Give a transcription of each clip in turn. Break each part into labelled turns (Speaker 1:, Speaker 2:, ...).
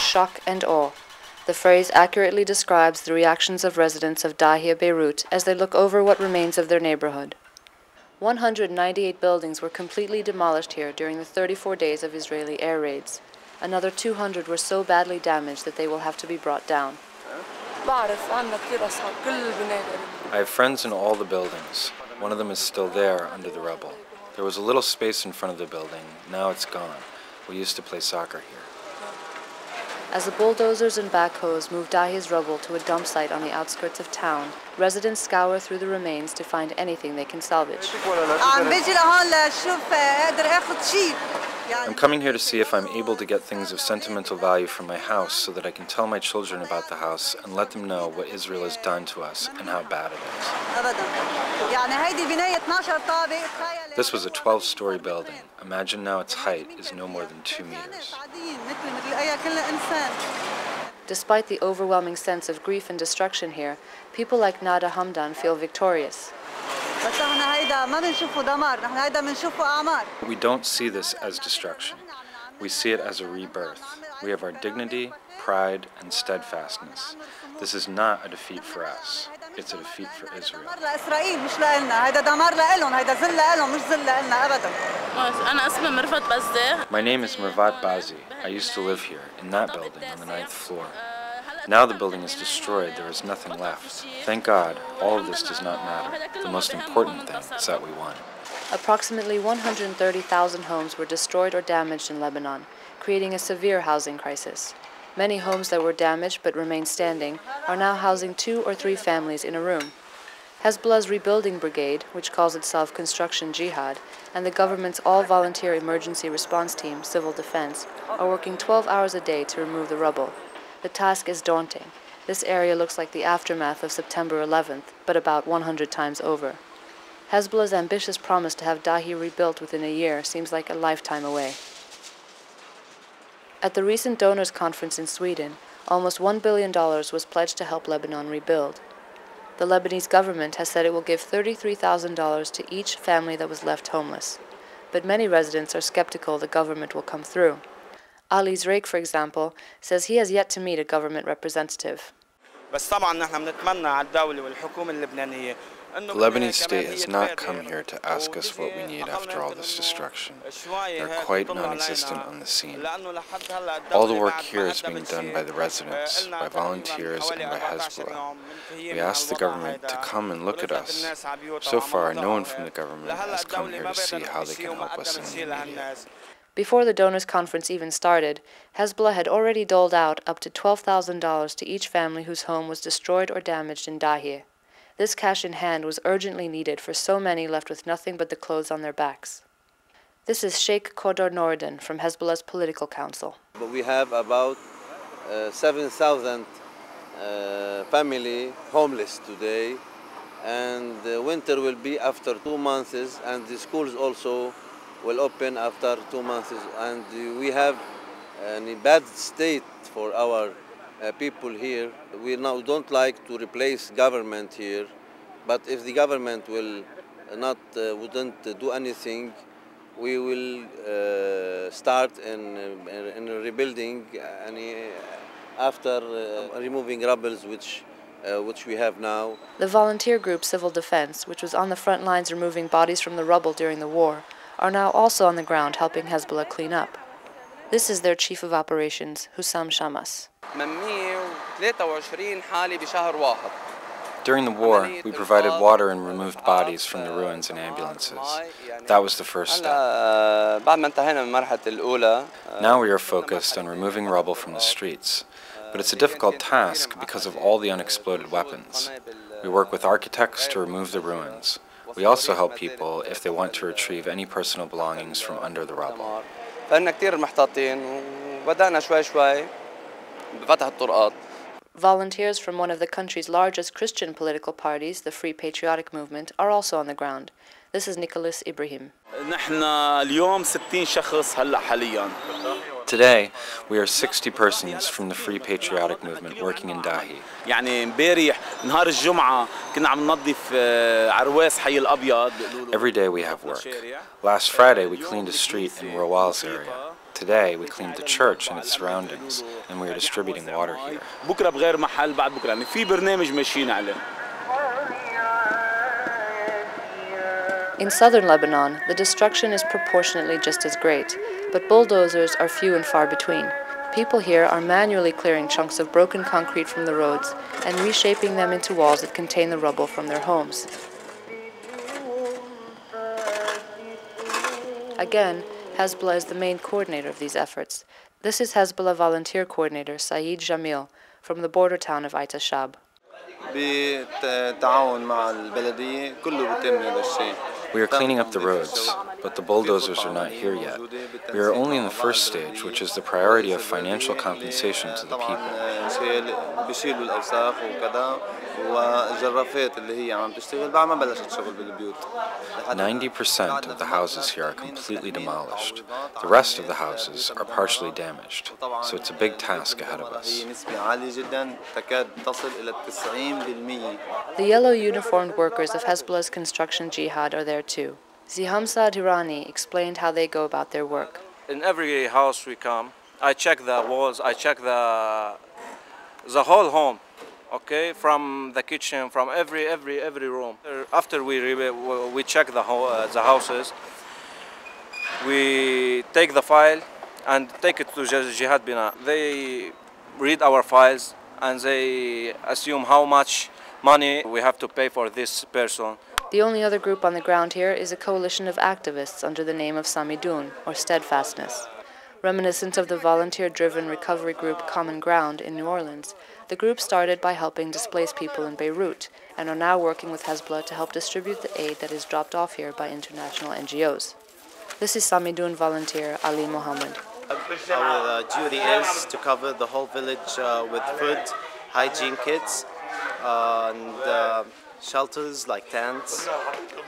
Speaker 1: shock and awe. The phrase accurately describes the reactions of residents of Dahia, Beirut, as they look over what remains of their neighborhood. 198 buildings were completely demolished here during the 34 days of Israeli air raids. Another 200 were so badly damaged that they will have to be brought down.
Speaker 2: I
Speaker 3: have friends in all the buildings. One of them is still there under the rubble. There was a little space in front of the building. Now it's gone. We used to play soccer here.
Speaker 1: As the bulldozers and backhoes move Dahia's rubble to a dump site on the outskirts of town, residents scour through the remains to find anything they can salvage.
Speaker 3: I'm coming here to see if I'm able to get things of sentimental value from my house so that I can tell my children about the house and let them know what Israel has done to us and how bad it is. This was a 12-story building. Imagine now its height is no more than 2 meters.
Speaker 1: Despite the overwhelming sense of grief and destruction here, people like Nada Hamdan feel victorious.
Speaker 3: We don't see this as destruction. We see it as a rebirth. We have our dignity, pride, and steadfastness. This is not a defeat for us. It's a defeat for Israel. My name is Mirvat Bazi. I used to live here, in that building, on the 9th floor. Now the building is destroyed, there is nothing left. Thank God, all of this does not matter. The most important thing is that we won.
Speaker 1: Approximately 130,000 homes were destroyed or damaged in Lebanon, creating a severe housing crisis. Many homes that were damaged but remain standing are now housing 2 or 3 families in a room. Hezbollah's rebuilding brigade, which calls itself Construction Jihad, and the government's all-volunteer emergency response team, Civil Defense, are working 12 hours a day to remove the rubble. The task is daunting. This area looks like the aftermath of September 11th, but about 100 times over. Hezbollah's ambitious promise to have Dahi rebuilt within a year seems like a lifetime away. At the recent donors conference in Sweden, almost $1 billion was pledged to help Lebanon rebuild. The Lebanese government has said it will give $33,000 to each family that was left homeless. But many residents are skeptical the government will come through. Ali Zreik, for example, says he has yet to meet a government representative.
Speaker 3: The Lebanese state has not come here to ask us what we need after all this destruction. They are quite non-existent on the scene. All the work here is being done by the residents, by volunteers, and by Hezbollah. We asked the government to come and look at us. So far, no one from the government has come here to see how they can help us in the immediate.
Speaker 1: Before the donors conference even started, Hezbollah had already doled out up to $12,000 to each family whose home was destroyed or damaged in Dahia. This cash in hand was urgently needed for so many left with nothing but the clothes on their backs. This is Sheikh Kodor Norden from Hezbollah's political council.
Speaker 4: We have about 7,000 family homeless today, and the winter will be after 2 months, and the schools also will open after 2 months, and we have a bad state for our people here. We now don't like to replace government here, but if the government will wouldn't do anything, we will start in rebuilding after removing rubbles which we have now.
Speaker 1: The volunteer group Civil Defense, which was on the front lines removing bodies from the rubble during the war, are now also on the ground helping Hezbollah clean up. This is their chief of operations, Hussam Shamas.
Speaker 3: During the war, we provided water and removed bodies from the ruins in ambulances. That was the first step. Now we are focused on removing rubble from the streets. But it's a difficult task because of all the unexploded weapons. We work with architects to remove the ruins. We also help people if they want to retrieve any personal belongings from under the rubble.
Speaker 1: Volunteers from one of the country's largest Christian political parties, the Free Patriotic Movement, are also on the ground. This is Nicholas Ibrahim.
Speaker 3: Today, we are 60 persons from the Free Patriotic Movement working in Dahi. Every day we have work. Last Friday we cleaned a street in Rawal's area. Today, we cleaned the church and its surroundings, and we are distributing water here.
Speaker 2: بكره بغير محل بعد بكره يعني في برنامج ماشيين عليه.
Speaker 1: In southern Lebanon, the destruction is proportionately just as great, but bulldozers are few and far between. People here are manually clearing chunks of broken concrete from the roads and reshaping them into walls that contain the rubble from their homes. Again, Hezbollah is the main coordinator of these efforts. This is Hezbollah volunteer coordinator Saeed Jamil from the border town of Ait Shab.
Speaker 3: We are cleaning up the roads, but the bulldozers are not here yet. We are only in the first stage, which is the priority of financial compensation to the people. 90% of the houses here are completely demolished. The rest of the houses are partially damaged, so it's a big task ahead of us.
Speaker 1: The yellow uniformed workers of Hezbollah's construction jihad are there too. Zihamsa Dirani explained how they go about their work.
Speaker 5: In every house we come, I check the walls, I check the whole home, okay, from the kitchen, from every room. After we check the houses, we take the file and take it to Jihad Bina. They read our files and they assume how much money we have to pay for this person.
Speaker 1: The only other group on the ground here is a coalition of activists under the name of Samidun, or Steadfastness. Reminiscent of the volunteer-driven recovery group Common Ground in New Orleans, the group started by helping displaced people in Beirut and are now working with Hezbollah to help distribute the aid that is dropped off here by international NGOs. This is Samidun volunteer Ali Mohammed.
Speaker 6: Our duty is to cover the whole village with food, hygiene kits, and shelters like tents,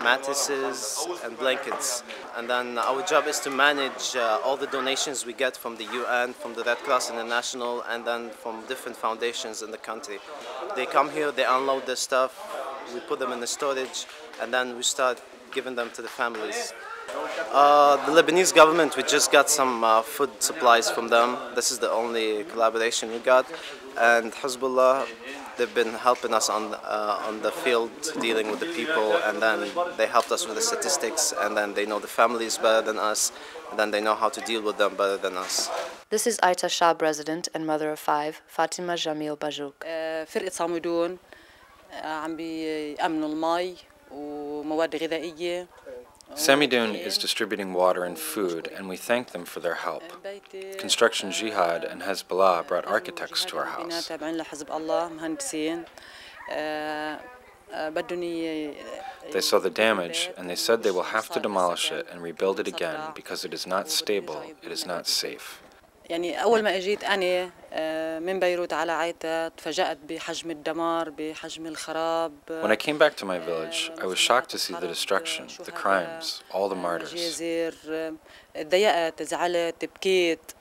Speaker 6: mattresses, and blankets. And then our job is to manage all the donations we get from the UN, from the Red Cross International, and then from different foundations in the country. They come here, they unload their stuff, we put them in the storage, and then we start giving them to the families. The Lebanese government, we just got some food supplies from them. This is the only collaboration we got. And Hezbollah, they've been helping us on the field, dealing with the people, and then they helped us with the statistics, and then they know the families better than us, and then they know how to deal with them better than us.
Speaker 1: This is Ait Shab resident and mother of 5, Fatima Jamil Bajouk.
Speaker 7: فرقة صامدون عم بيأمنوا المي ومواد غذائية.
Speaker 3: Samidun is distributing water and food, and we thank them for their help. Construction Jihad and Hezbollah brought architects to our house. They saw the damage, and they said they will have to demolish it and rebuild it again because it is not stable, it is not safe.
Speaker 7: يعني أول ما أجيت أنا من بيروت على عيتا تفاجأت بحجم الدمار بحجم الخراب.
Speaker 3: When I came back to my village, I was shocked to see the destruction, the crimes, all the martyrs.
Speaker 7: اتضايقت زعلت بكيت.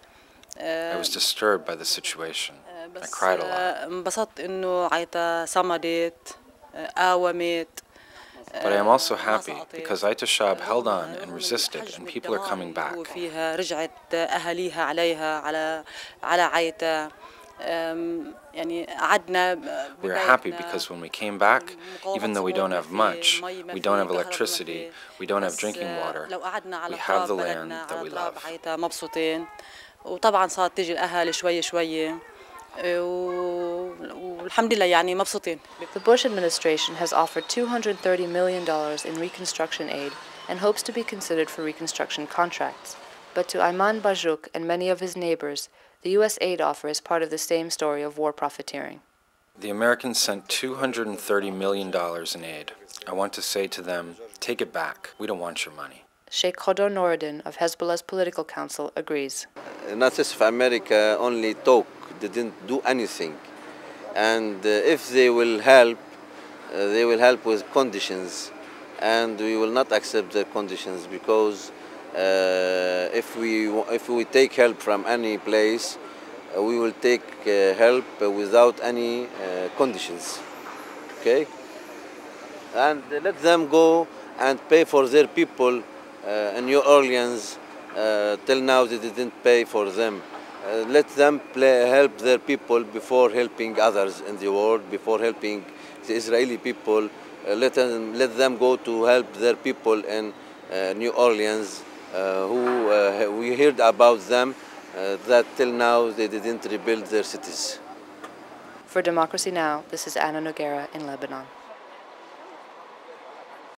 Speaker 3: I was disturbed by the situation. I cried a lot.
Speaker 7: انبسطت إنه عيتا صمدت قاومت.
Speaker 3: But I am also happy because Ait Shab held on and resisted, and people are coming back.
Speaker 7: رجعت أهاليها عليها على عيتا.
Speaker 3: We are happy because when we came back, even though we don't have much, we don't have electricity, we don't have drinking water, we have the land that we love.
Speaker 7: مبسوطين وطبعا صارت تيجي الأهالي شوي شوي. والحمد لله يعني مبسوطين.
Speaker 1: The Bush administration has offered $230 million in reconstruction aid and hopes to be considered for reconstruction contracts. But to Ayman Bajouk and many of his neighbors, the U.S. aid offer is part of the same story of war profiteering.
Speaker 3: The Americans sent $230 million in aid. I want to say to them, take it back. We don't want your money.
Speaker 1: Sheikh Khodor Noureddin of Hezbollah's political council agrees.
Speaker 4: Not just of America only talk, they didn't do anything. And if they will help with conditions, and we will not accept their conditions because if we take help from any place, we will take help without any conditions. Okay? And let them go and pay for their people in New Orleans till now they didn't pay for them. Let them help their people before helping others in the world, before helping the Israeli people. Let them go to help their people in New Orleans, who we heard about them, that till now they didn't rebuild their cities.
Speaker 1: For Democracy Now!, this is Anna Noguera in Lebanon.